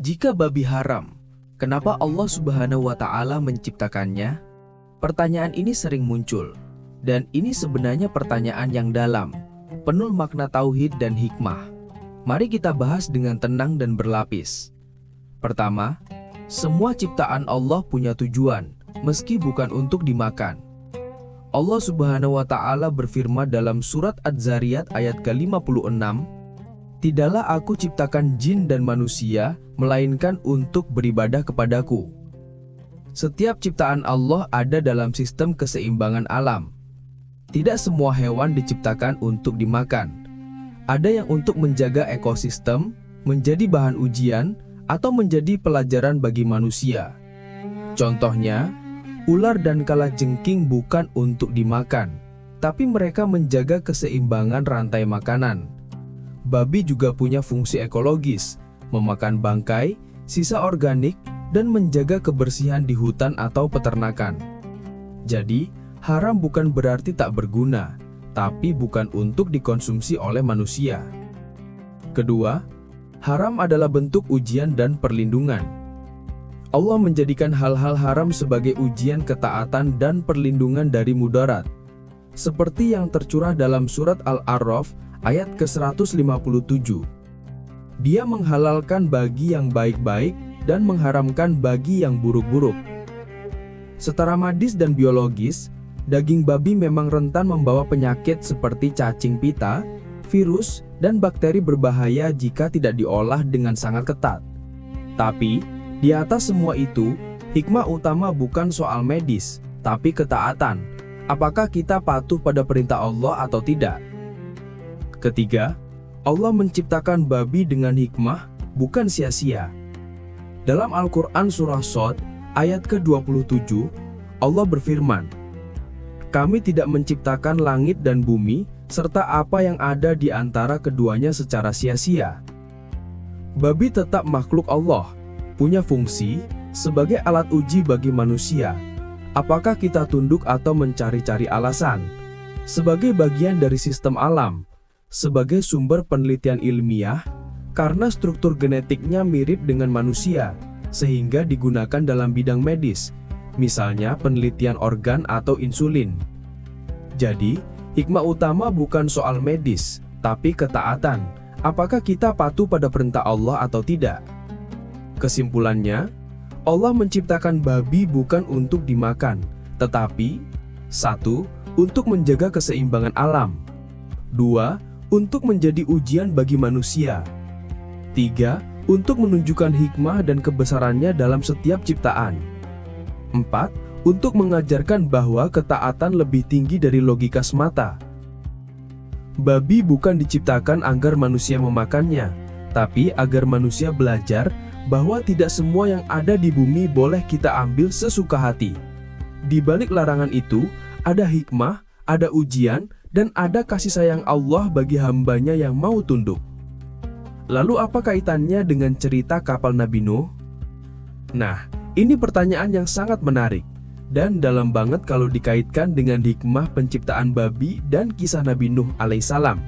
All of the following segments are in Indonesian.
Jika babi haram, kenapa Allah Subhanahu wa Ta'ala menciptakannya? Pertanyaan ini sering muncul, dan ini sebenarnya pertanyaan yang dalam, penuh makna tauhid dan hikmah. Mari kita bahas dengan tenang dan berlapis. Pertama, semua ciptaan Allah punya tujuan, meski bukan untuk dimakan. Allah Subhanahu wa Ta'ala berfirman dalam surat Az-Zariyat ayat ke-56, "Tidaklah aku ciptakan jin dan manusia, melainkan untuk beribadah kepadaku." Setiap ciptaan Allah ada dalam sistem keseimbangan alam. Tidak semua hewan diciptakan untuk dimakan. Ada yang untuk menjaga ekosistem, menjadi bahan ujian, atau menjadi pelajaran bagi manusia. Contohnya, ular dan kalajengking bukan untuk dimakan, tapi mereka menjaga keseimbangan rantai makanan. Babi juga punya fungsi ekologis, memakan bangkai, sisa organik, dan menjaga kebersihan di hutan atau peternakan. Jadi, haram bukan berarti tak berguna, tapi bukan untuk dikonsumsi oleh manusia. Kedua, haram adalah bentuk ujian dan perlindungan. Allah menjadikan hal-hal haram sebagai ujian ketaatan dan perlindungan dari mudarat. Seperti yang tercurah dalam surat Al-A'raf ayat ke-157. Dia menghalalkan bagi yang baik-baik dan mengharamkan bagi yang buruk-buruk. Secara medis dan biologis, daging babi memang rentan membawa penyakit seperti cacing pita, virus, dan bakteri berbahaya jika tidak diolah dengan sangat ketat. Tapi, di atas semua itu, hikmah utama bukan soal medis, tapi ketaatan. Apakah kita patuh pada perintah Allah atau tidak? Ketiga, Allah menciptakan babi dengan hikmah, bukan sia-sia. Dalam Al-Quran surah Shad, ayat ke-27, Allah berfirman, "Kami tidak menciptakan langit dan bumi, serta apa yang ada di antara keduanya secara sia-sia." Babi tetap makhluk Allah, punya fungsi sebagai alat uji bagi manusia. Apakah kita tunduk atau mencari-cari alasan? Sebagai bagian dari sistem alam, sebagai sumber penelitian ilmiah, karena struktur genetiknya mirip dengan manusia, sehingga digunakan dalam bidang medis, misalnya penelitian organ atau insulin. Jadi, hikmah utama bukan soal medis, tapi ketaatan. Apakah kita patuh pada perintah Allah atau tidak? Kesimpulannya, Allah menciptakan babi bukan untuk dimakan, tetapi 1. Untuk menjaga keseimbangan alam, 2. Untuk menjadi ujian bagi manusia, 3. Untuk menunjukkan hikmah dan kebesarannya dalam setiap ciptaan, 4. Untuk mengajarkan bahwa ketaatan lebih tinggi dari logika semata. Babi bukan diciptakan agar manusia memakannya, tapi agar manusia belajar bahwa tidak semua yang ada di bumi boleh kita ambil sesuka hati. Di balik larangan itu, ada hikmah, ada ujian, dan ada kasih sayang Allah bagi hambanya yang mau tunduk. Lalu apa kaitannya dengan cerita kapal Nabi Nuh? Nah, ini pertanyaan yang sangat menarik, dan dalam banget kalau dikaitkan dengan hikmah penciptaan babi dan kisah Nabi Nuh alaihissalam.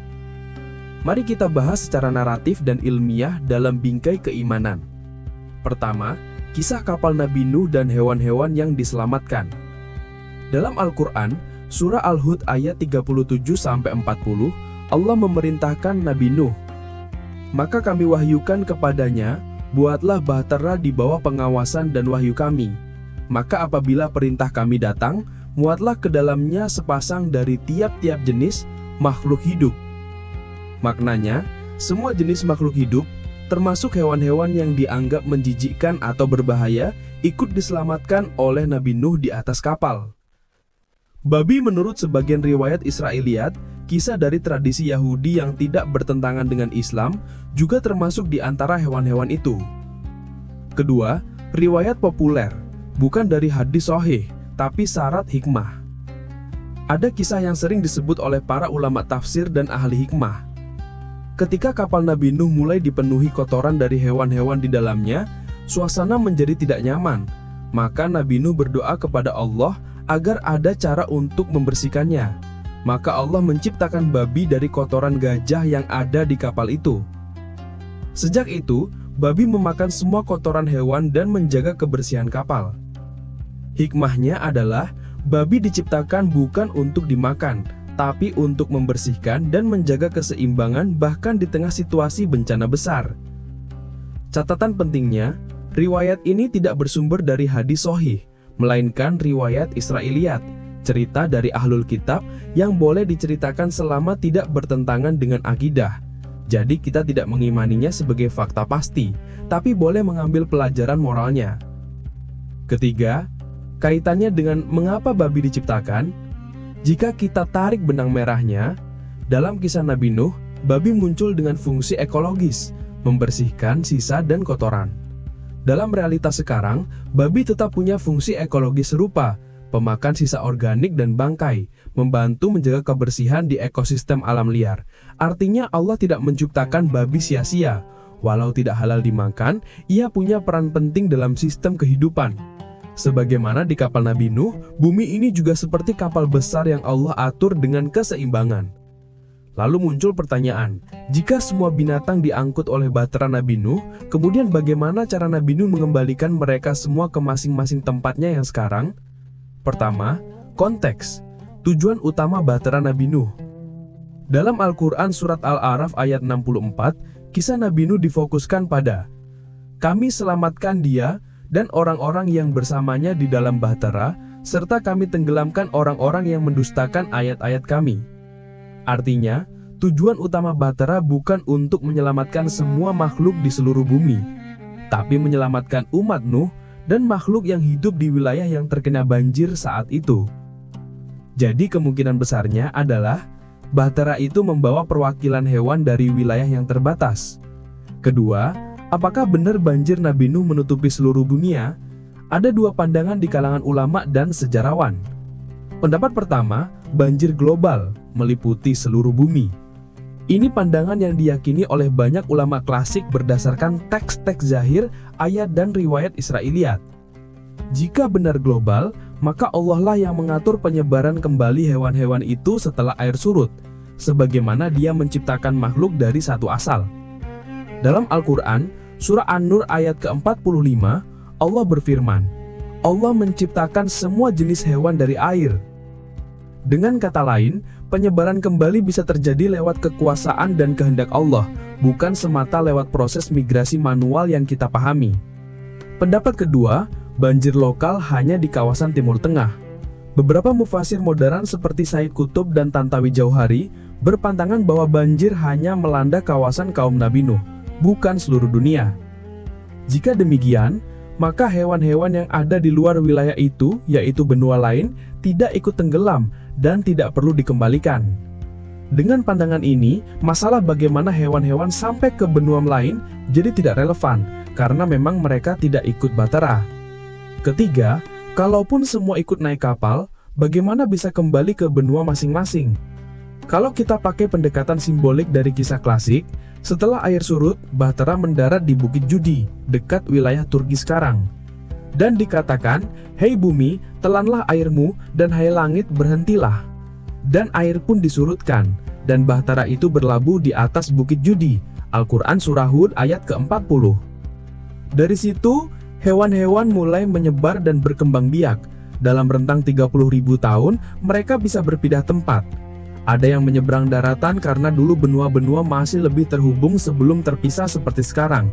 Mari kita bahas secara naratif dan ilmiah dalam bingkai keimanan. Pertama, kisah kapal Nabi Nuh dan hewan-hewan yang diselamatkan. Dalam Al-Quran, surah Al-Hud ayat 37-40, Allah memerintahkan Nabi Nuh, "Maka kami wahyukan kepadanya, buatlah bahtera di bawah pengawasan dan wahyu kami. Maka apabila perintah kami datang, muatlah ke dalamnya sepasang dari tiap-tiap jenis makhluk hidup." Maknanya, semua jenis makhluk hidup, termasuk hewan-hewan yang dianggap menjijikkan atau berbahaya, ikut diselamatkan oleh Nabi Nuh di atas kapal. Babi menurut sebagian riwayat Israiliyat, kisah dari tradisi Yahudi yang tidak bertentangan dengan Islam, juga termasuk di antara hewan-hewan itu. Kedua, riwayat populer, bukan dari hadis sahih, tapi syarat hikmah. Ada kisah yang sering disebut oleh para ulama tafsir dan ahli hikmah. Ketika kapal Nabi Nuh mulai dipenuhi kotoran dari hewan-hewan di dalamnya, suasana menjadi tidak nyaman. Maka Nabi Nuh berdoa kepada Allah agar ada cara untuk membersihkannya. Maka Allah menciptakan babi dari kotoran gajah yang ada di kapal itu. Sejak itu, babi memakan semua kotoran hewan dan menjaga kebersihan kapal. Hikmahnya adalah babi diciptakan bukan untuk dimakan, tapi untuk membersihkan dan menjaga keseimbangan bahkan di tengah situasi bencana besar. Catatan pentingnya, riwayat ini tidak bersumber dari hadis sahih, melainkan riwayat Israiliyat, cerita dari ahlul kitab yang boleh diceritakan selama tidak bertentangan dengan akidah. Jadi kita tidak mengimaninya sebagai fakta pasti, tapi boleh mengambil pelajaran moralnya. Ketiga, kaitannya dengan mengapa babi diciptakan. Jika kita tarik benang merahnya, dalam kisah Nabi Nuh, babi muncul dengan fungsi ekologis, membersihkan sisa dan kotoran. Dalam realitas sekarang, babi tetap punya fungsi ekologis serupa, pemakan sisa organik dan bangkai, membantu menjaga kebersihan di ekosistem alam liar. Artinya Allah tidak menciptakan babi sia-sia. Walau tidak halal dimakan, ia punya peran penting dalam sistem kehidupan. Sebagaimana di kapal Nabi Nuh, bumi ini juga seperti kapal besar yang Allah atur dengan keseimbangan. Lalu muncul pertanyaan, jika semua binatang diangkut oleh bahtera Nabi Nuh, kemudian bagaimana cara Nabi Nuh mengembalikan mereka semua ke masing-masing tempatnya yang sekarang? Pertama, konteks. Tujuan utama bahtera Nabi Nuh. Dalam Al-Quran Surat Al-A'raf ayat 64, kisah Nabi Nuh difokuskan pada kami selamatkan dia dan orang-orang yang bersamanya di dalam bahtera, serta kami tenggelamkan orang-orang yang mendustakan ayat-ayat kami. Artinya, tujuan utama bahtera bukan untuk menyelamatkan semua makhluk di seluruh bumi, tapi menyelamatkan umat Nuh dan makhluk yang hidup di wilayah yang terkena banjir saat itu. Jadi kemungkinan besarnya adalah bahtera itu membawa perwakilan hewan dari wilayah yang terbatas. Kedua, apakah benar banjir Nabi Nuh menutupi seluruh dunia? Ada dua pandangan di kalangan ulama dan sejarawan. Pendapat pertama, banjir global, meliputi seluruh bumi. Ini pandangan yang diyakini oleh banyak ulama klasik berdasarkan teks-teks zahir, ayat dan riwayat Israiliyat. Jika benar global, maka Allah lah yang mengatur penyebaran kembali hewan-hewan itu setelah air surut, sebagaimana Dia menciptakan makhluk dari satu asal. Dalam Al-Quran, surah An-Nur ayat ke-45, Allah berfirman, Allah menciptakan semua jenis hewan dari air. Dengan kata lain, penyebaran kembali bisa terjadi lewat kekuasaan dan kehendak Allah, bukan semata lewat proses migrasi manual yang kita pahami. Pendapat kedua, banjir lokal hanya di kawasan Timur Tengah. Beberapa mufasir modern seperti Said Qutb dan Tantawi Jauhari berpandangan bahwa banjir hanya melanda kawasan kaum Nabi Nuh, bukan seluruh dunia. Jika demikian, maka hewan-hewan yang ada di luar wilayah itu, yaitu benua lain, tidak ikut tenggelam dan tidak perlu dikembalikan. Dengan pandangan ini, masalah bagaimana hewan-hewan sampai ke benua lain jadi tidak relevan, karena memang mereka tidak ikut bahtera. Ketiga, kalaupun semua ikut naik kapal, bagaimana bisa kembali ke benua masing-masing? Kalau kita pakai pendekatan simbolik dari kisah klasik, setelah air surut, bahtera mendarat di Bukit Judi, dekat wilayah Turki sekarang. Dan dikatakan, hei bumi, telanlah airmu, dan hai langit, berhentilah. Dan air pun disurutkan, dan bahtera itu berlabuh di atas Bukit Judi. Al-Quran Surah Hud ayat ke-40. Dari situ, hewan-hewan mulai menyebar dan berkembang biak. Dalam rentang 30.000 tahun, mereka bisa berpindah tempat. Ada yang menyeberang daratan karena dulu benua-benua masih lebih terhubung sebelum terpisah seperti sekarang.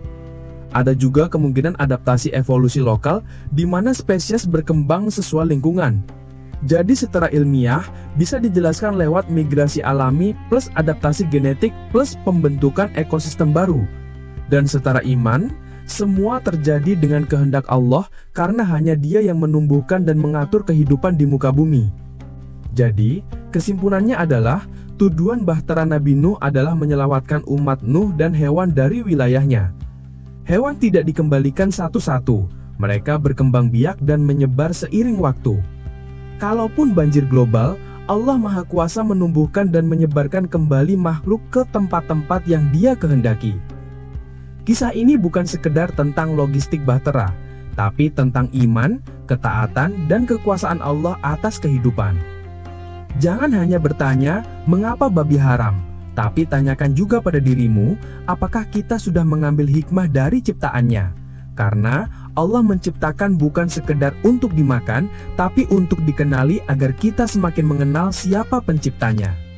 Ada juga kemungkinan adaptasi evolusi lokal di mana spesies berkembang sesuai lingkungan. Jadi secara ilmiah bisa dijelaskan lewat migrasi alami plus adaptasi genetik plus pembentukan ekosistem baru. Dan secara iman, semua terjadi dengan kehendak Allah karena hanya Dia yang menumbuhkan dan mengatur kehidupan di muka bumi. Jadi, kesimpulannya adalah tujuan bahtera Nabi Nuh adalah menyelamatkan umat Nuh dan hewan dari wilayahnya. Hewan tidak dikembalikan satu-satu, mereka berkembang biak dan menyebar seiring waktu. Kalaupun banjir global, Allah Maha Kuasa menumbuhkan dan menyebarkan kembali makhluk ke tempat-tempat yang Dia kehendaki. Kisah ini bukan sekedar tentang logistik bahtera, tapi tentang iman, ketaatan, dan kekuasaan Allah atas kehidupan. Jangan hanya bertanya, mengapa babi haram? Tapi tanyakan juga pada dirimu, apakah kita sudah mengambil hikmah dari ciptaannya? Karena Allah menciptakan bukan sekedar untuk dimakan, tapi untuk dikenali agar kita semakin mengenal siapa penciptanya.